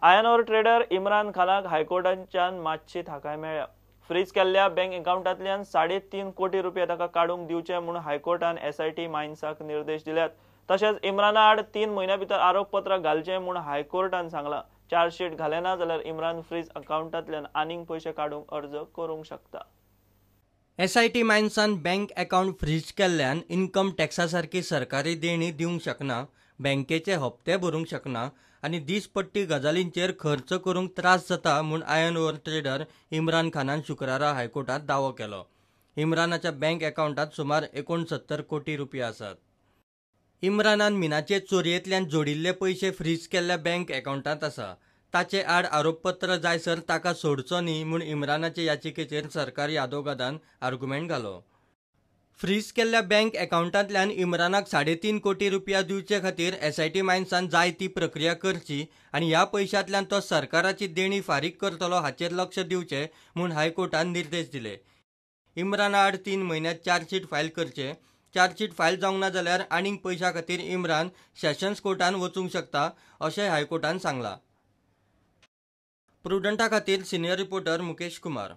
Iron or trader Imran खानाक हायकोर्टाच्यान मातशी थाकाय मेळ्ळ्या। फ्रीज केल्ल्या बँक अकाउंटांतल्यान 3.5 कोटी रुपया ताका काडूंक दिवचे म्हूण हायकोर्टान एसआयटी मायन्साक निर्देश दिल्यात। तशेंच इम्राना आड 3 म्हयन्यां भितर आरोपपत्र घालचें म्हूण हायकोर्टान सांगलां। चार्जशीट घालेना जाल्यार इम्रान फ्रीज अकाउंटांतल्यान आनीक पयशे काडूंक अर्ज करूंक शकता। एसआयटी मायन्सान बँक अकाउंट फ्रीज केल्ल्यान इन्कम टॅक्सा सारकी सरकारी देणी दिवंक शकना, बँकेचे हप्ते भरूंक शकना आनी दिसपट्टी गजालींचेर खर्च करूंक त्रास जाता म्हूण आयर्न ओर ट्रेडर इम्रान खानान शुक्रारा हायकोर्टात दावो केलो। इम्रानाच्या बँक अकाउंटांत सुमार 69 कोटी रुपया आसात। इम्रानान मिनाचे चोरयेंतल्यान जोडिल्ले पयशे फ्रीज केल्ल्या बँक अकाउंटांत आसा। ताचे आड आरोपपत्र जायसर ताका सोडचो न्ही म्हूण इम्रानाचे याचिकेचेर सरकार यादोगादान आर्ग्युमेंट घालो। फ्रीज केल्ल्या बँक अकाउंटांतल्यान इम्रानाक 3.5 कोटी रुपया दिवचे खातीर एसआयटी मायन्सान जाय ती प्रक्रिया करची आनी ह्या पयशांतल्यान तो सरकाराची देणी फारीक करतलो हाचेर लक्ष दिवचें म्हूण हायकोर्टान निर्देश दिले। इम्राना आड 3 म्हयन्यांत चार्जशीट फायल करचे। चार्जशीट फायल जावंक ना जाल्यार आनीक पयशां खातीर इम्रान सेशन्स कोर्टान वचूंक शकता अशें हायकोर्टान सांगलां। प्रुडंटा खातीर सिनियर रिपोर्टर मुकेश कुमार।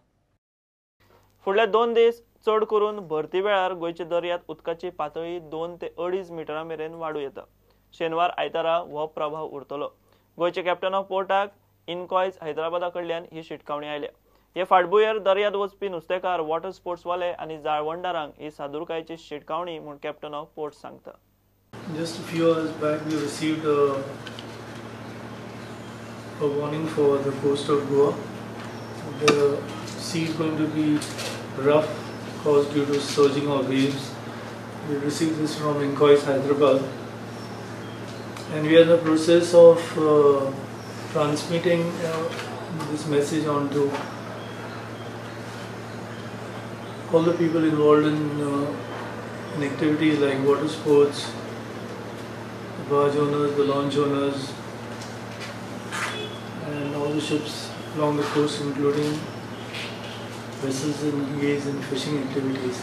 फुडले 2 दीस चड करून भरती वेळार गोंयचे दर्यांत उदकाची पातळी 2 ते 2.5 मिटरां मेरेन वाडूं येता। शेनवार आयतारा हो प्रभाव उरतलो। गोंयचे कॅप्टन ऑफ पोर्टाक इनकॉयज हैदराबादा कडल्यान ही शिटकावणी आयल्या। हे फाटभुंयेर दर्यांत वचपी नुस्तेकार, वॉटर स्पोर्ट्स वाले आनी जाळवणदारांक ही सादुरकायेची शिटकावणी म्हूण कॅप्टन ऑफ पोर्ट्स सांगता। Just a few hours back we received a warning for the coast of Goa. The sea is going to be rough caused due to surging of waves. We received this from Incoys, Hyderabad, and we are in the process of transmitting this message on to all the people involved in activities like water sports, the barge owners, the launch owners, and all the ships along the coast, including vessels engaged in fishing activities.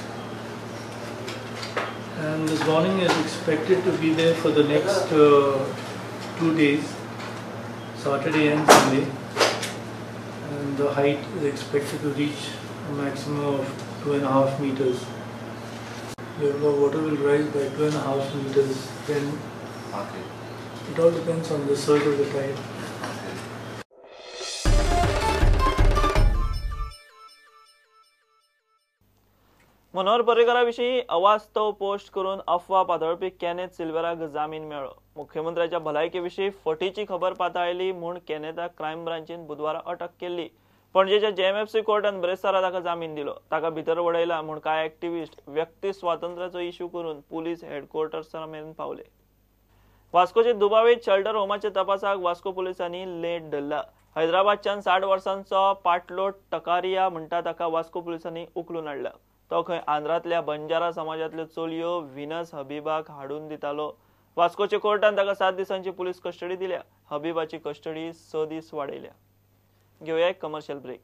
And this warning is expected to be there for the next 2 days, Saturday and Sunday, and the height is expected to reach a maximum of 2.5 meters. The water will rise by 2.5 meters. Then it all depends on the surge of the tide. Manohar पर्रीकारा विशीं अवास्तव post करून अफवा पातळपी Kenneth सिल्वेराक जामीन मेळ्ळो। मुख्यमंत्र्याच्या भलायके विशीं फटीची खबर पातळली म्हूण केनेथाक क्रायम ब्रांचीन बुधवारा अटक केल्ली। पणजेच्या जेएमएफसी कोर्टान ब्रेस्तारा ताका जामीन दिलो। ताका भितर वडयला म्हूण कांय एक्टिव्हिस्ट व्यक्ती स्वातंत्र्याचो इश्यू करून पुलीस हेडक्वॉर्टर्सा मेरेन पावले। वास्कोचे दुबावीत शेल्टर होमाचे तपासाक वास्को पुलिसांनी लेट धरला। हैदराबादच्यान 60 वर्सांचो पाटलोट टकारिया म्हणटा ताका वास्को पुलिसांनी उखलून हाडला। तो खंय आंध्रांतल्या बंजारा समाजांतल्यो चलयो व्हिनस हबीबाक हाडून दितालो। वास्कोच्या कोर्टान ताका 7 दिसांची पुलीस कस्टडी दिल्या। हबीबाची कस्टडी 6 दीस वाडयल्या। घेवया एक कमर्शियल ब्रेक।